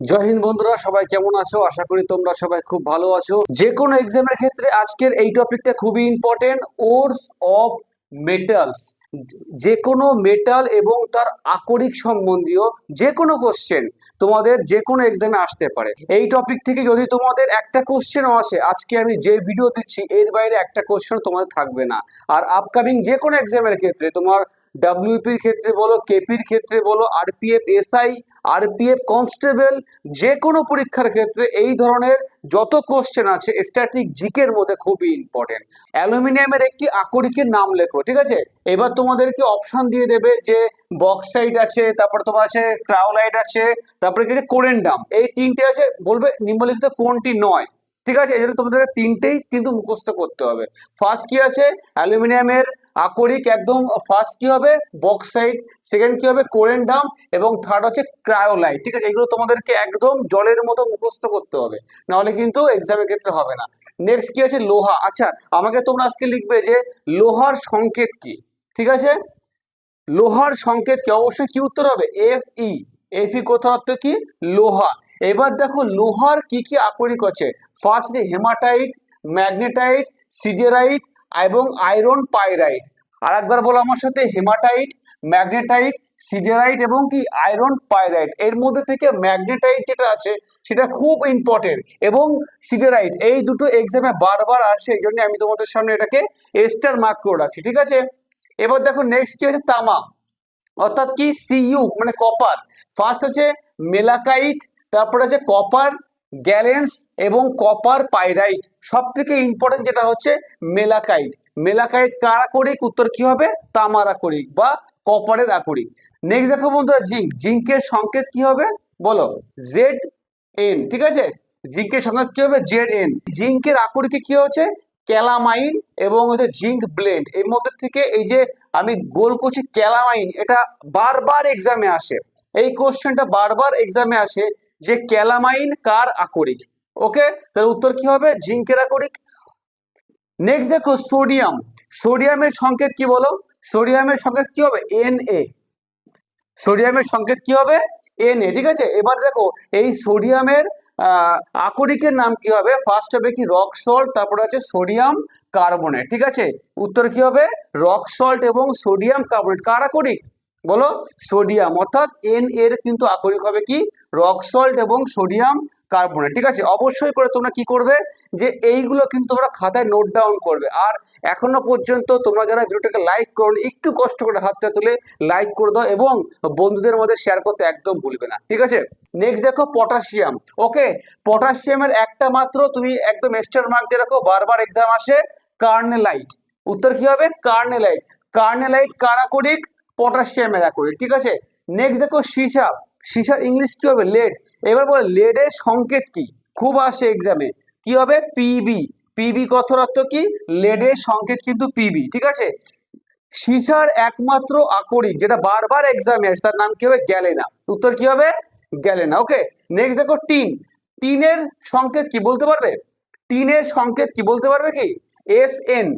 জয় হিন্দ বন্ধুরা, সবাই কেমন আছো? আশা করি তোমরা সবাই খুব ভালো আছো। যে কোনো এক্সামের ক্ষেত্রে আজকের এই টপিকটা খুবই ইম্পর্টেন্ট, ওরস অফ মেটালস। যে কোনো মেটাল এবং তার আকরিক সম্বন্ধীয় যে কোনো কোশ্চেন তোমাদের যে কোনো এক্সামে আসতে পারে। এই টপিক থেকে যদি তোমাদের একটা কোশ্চেনও আসে, আজকে আমি যে ভিডিও দিচ্ছি এর বাইরে একটা কোশ্চেন তোমাদের থাকবে না। আর আপকামিং যে কোনো এক্সামের ক্ষেত্রে তোমার ডাব্লিউপির ক্ষেত্রে বলো, কেপির ক্ষেত্রে বলো, আরপিএফ এসআই, আরপিএফ কনস্টেবল, যে কোনো পরীক্ষার ক্ষেত্রে এই ধরনের যত কোশ্চেন আছে স্ট্যাটিক জিকের মধ্যে খুবই ইম্পর্টেন্ট। অ্যালুমিনিয়ামের একটি আকরিকের নাম লেখো, ঠিক আছে? এবার তোমাদেরকে অপশন দিয়ে দেবে যে বক্সাইট আছে, তারপর তোমার আছে ক্রায়োলাইট আছে, তারপরে কি আছে কোরেন্ডাম। এই তিনটে আছে, বলবে নিম্নলিখিত কোনটি নয়। ঠিক আছে, এই জন্য তোমাদের তিনটেই কিন্তু মুখস্থ করতে হবে। ফার্স্ট কি আছে? অ্যালুমিনিয়ামের আকরিক, একদম ফার্স্ট কি হবে? বক্সাইট। সেকেন্ড কি হবে? কোরেন্ডাম। এবং থার্ড হচ্ছে ক্রায়োলাইট। ঠিক আছে, এগুলো তোমাদেরকে একদম জলের মতো মুখস্থ করতে হবে, নাহলে কিন্তু এক্সামের ক্ষেত্রে হবে না। নেক্সট কি আছে? লোহা। আচ্ছা, আমাকে তোমরা আজকে লিখবে যে লোহার সংকেত কি। ঠিক আছে, লোহার সংকেত কি? অবশ্যই কি উত্তর হবে? F E. এফ ই কথার অর্থ কি? লোহা। এবার দেখো লোহার কি কি আকরিক আছে। ফার্স্ট হেমাটাইট, ম্যাগনেটাইট, সিডেরাইট এবং আয়রন পাইরাইট। আর একবার বলো আমার সাথে, হেমাটাইট, ম্যাগনেটাইট, সিডেরাইট এবং কি আয়রন পাইরাইট। এর মধ্যে থেকে ম্যাগনেটাইট যেটা আছে সেটা খুব ইম্পর্টেন্ট, এবং সিডেরাইট, এই দুটো এক্সামে বারবার আসে, এই জন্য আমি তোমাদের সামনে এটাকে স্টার মার্ক করে রাখছি। ঠিক আছে, এবার দেখো নেক্সট কি হচ্ছে? তামা, অর্থাৎ কি সিইউ মানে কপার। ফার্স্ট হচ্ছে মেলাকাইট, তারপরে আছে কপার গ্যালেন্স এবং কপার পাইরাইট। সব থেকে ইম্পর্টেন্ট যেটা হচ্ছে মেলাকাইট। মেলাকাইট কার আকরিক? উত্তর কি হবে? তামার আকরিক বা কপারের আকরিক। নেক্সট দেখো বন্ধুরা, জিঙ্ক। জিঙ্কের সংকেত কি হবে বলো? Z N. ঠিক আছে, জিঙ্কের সংকেত কি হবে? Z N. জিঙ্কের আকরিকে কি হচ্ছে? ক্যালামাইন এবং হচ্ছে জিঙ্ক ব্লেন্ড। এর মধ্যে থেকে এই যে আমি গোল করছি ক্যালামাইন, এটা বারবার এক্সামে আসে। এই কোশ্চেনটা বারবার এক্সামে আসে যে ক্যালামাইন কার আকরিক। ওকে, তাহলে উত্তর কি হবে? জিঙ্কের আকরিক। নেক্সট দেখো সোডিয়াম। সোডিয়ামের সংকেত কি বলো? সোডিয়ামের সংকেত কি হবে? N A. সোডিয়ামের সংকেত কি হবে? Na। ঠিক আছে, এবার দেখো এই সোডিয়ামের আকরিকের নাম কি হবে? ফার্স্ট হবে কি? রক সল্ট, তারপরে আছে সোডিয়াম কার্বনেট। ঠিক আছে, উত্তর কি হবে? রক সল্ট এবং সোডিয়াম কার্বনেট কার আকরিক বলো? সোডিয়াম। অর্থাৎ এন এর কিন্তু আকরিক হবে কি? রক সল্ট এবং সোডিয়াম কার্বনেট। ঠিক আছে, অবশ্যই করে তোমরা কি করবে যে এইগুলো কিন্তু তোমরা খাতায় নোট ডাউন করবে। আর এখনো পর্যন্ত তোমরা যারা ভিডিওটাকে লাইক করো, একটু কষ্ট করে হাতটা তুলে লাইক করে দাও এবং বন্ধুদের মধ্যে শেয়ার করতে একদম ভুলবে না। ঠিক আছে, নেক্সট দেখো পটাশিয়াম। ওকে, পটাশিয়ামের একটা মাত্র তুমি একদম স্টার মার্ক দিয়ে রাখো, বারবার এক্সাম আসে, কার্নেলাইট। উত্তর কি হবে? কার্নেলাইট। কার্নেলাইট কার আকরিক? পটাশিয়ামের আকরিক। ঠিক আছে, নেক্সট দেখো সীসা। সীসার ইংলিশ কি হবে? লেড। এবার বলে লেডের সংকেত কি? খুব আসে এক্সামে, কি হবে? পিবি। পিবি কথার অর্থ কি? লেডের সংকেত কিন্তু পিবি। ঠিক আছে, সীসার একমাত্র আকরিক যেটা বারবার এক্সামে আসে তার নাম কি হবে? গ্যালেনা। উত্তর কি হবে? গ্যালেনা। ওকে, নেক্সট দেখো টিন। টিনের সংকেত কি বলতে পারবে? টিনের সংকেত কি বলতে পারবে কি? S N.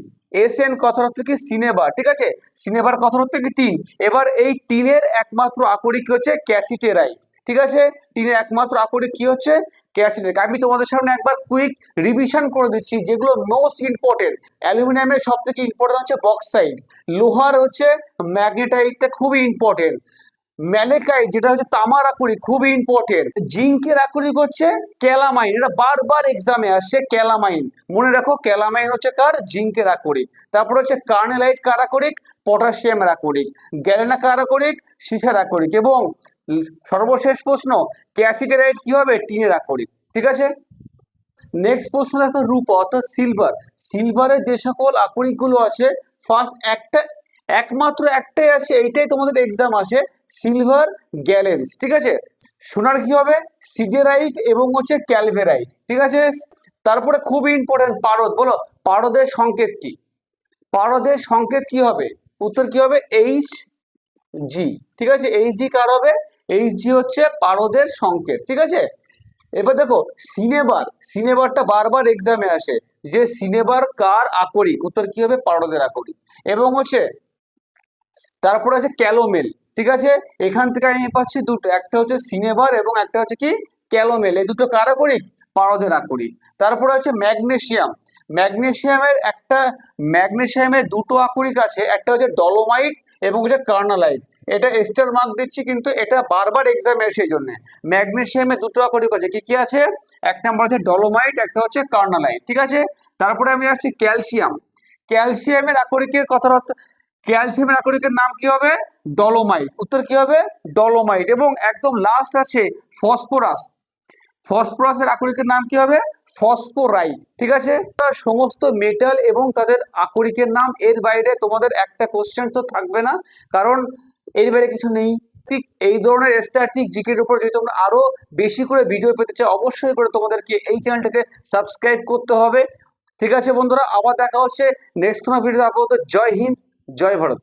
এস এন কথার অর্থ কি? সিনেবার। ঠিক আছে, সিনেবার কথার অর্থ কি? টিন। এবার এই টিনের একমাত্র আকরিক হচ্ছে ক্যাসিটেরাইট। ঠিক আছে, টিনের একমাত্র আকরিক কি হচ্ছে? ক্যাসিটেরাইট। আমি তোমাদের সামনে একবার কুইক রিভিশন করে দিচ্ছি যেগুলো মোস্ট ইম্পর্টেন্ট। অ্যালুমিনিয়ামের সব থেকে ইম্পর্টেন্ট হচ্ছে বক্সাইট। লোহার হচ্ছে ম্যাগনেটাইটটা খুবই ইম্পর্টেন্ট। ম্যালেকাইট যেটা হচ্ছে তামার আকরিক, খুবই ইম্পর্টেন্ট। জিঙ্কের আকরিক হচ্ছে ক্যালামাইন, এটা বারবার এক্সামে আসছে, ক্যালামাইন। মনে রাখো ক্যালামাইন হচ্ছে কার? জিঙ্কের আকরিক। তারপর হচ্ছে কার্নেলাইট কার আকরিক? পটাশিয়ামের আকরিক। গ্যালেনা কার আকরিক? সীসার আকরিক। এবং সর্বশেষ প্রশ্ন, ক্যাসিটেরাইট কি হবে? টিনের আকরিক। ঠিক আছে, নেক্সট প্রশ্ন দেখো রূপা অর্থাৎ সিলভার। সিলভারের যে সকল আকরিকগুলো আছে, ফার্স্ট একটা একমাত্র একটাই আছে, এইটাই তোমাদের এক্সাম আসে, সিলভার গ্যালেন্স। ঠিক আছে, সোনার কি হবে? সিডেরাইট এবং হচ্ছে ক্যালভেরাইট। ঠিক আছে, তারপরে খুবই ইম্পর্টেন্ট পারদ। বলো পারদের সংকেত কি? পারদের সংকেত কি হবে? উত্তর কি হবে? H G. ঠিক আছে, এইচ জি কার হবে? এইচ জি হচ্ছে পারদের সংকেত। ঠিক আছে, এবার দেখো সিনেবার। সিনেবারটা বারবার এক্সামে আসে, যে সিনেবার কার আকরিক? উত্তর কি হবে? পারদের আকরিক। এবং হচ্ছে তারপরে আছে ক্যালোমেল। ঠিক আছে, এখান থেকে আমি পাচ্ছি দুটো, একটা হচ্ছে সিনেবার এবং একটা হচ্ছে কি? ক্যালোমেল, এই দুটো কার আকরিক? পারদের আকরিক। তারপরে হচ্ছে ম্যাগনেসিয়াম। ম্যাগনেসিয়ামের দুটো আকরিক আছে, একটা হচ্ছে ডলোমাইট এবং হচ্ছে কার্নালাইট। এটা স্টার মার্ক দিচ্ছি, কিন্তু এটা বারবার এক্সামে সেই জন্য। ম্যাগনেসিয়ামের দুটো আকরিক আছে, কি কি আছে? এক নম্বর হচ্ছে ডলোমাইট, একটা হচ্ছে কার্নালাইট, ঠিক আছে। তারপরে আমি আসছি ক্যালসিয়াম। ক্যালসিয়ামের আকরিকের কথা, ক্যালসিয়ামের আকরিকের নাম কি হবে? ডলোমাইট। উত্তর কি হবে? ডলোমাইট। এবং একদম লাস্ট আছে ফসফরাস। ফসফরাসের আকরিকের নাম কি হবে? ফসফোরাইট, ঠিক আছে। সমস্ত মেটাল এবং তাদের আকরিকের নাম, এর বাইরে তোমাদের একটা কোশ্চেন তো থাকবে না, কারণ এর বাইরে কিছু নেই। ঠিক এই ধরনের স্ট্যাটিক জিকের উপর যদি তোমরা আরো বেশি করে ভিডিও পেতে চাও, অবশ্যই করে তোমাদেরকে এই চ্যানেলটাকে সাবস্ক্রাইব করতে হবে। ঠিক আছে বন্ধুরা, আবার দেখা হচ্ছে নেক্সট কোনো ভিডিও। আপাতত জয় হিন্দ, জয় ভারত।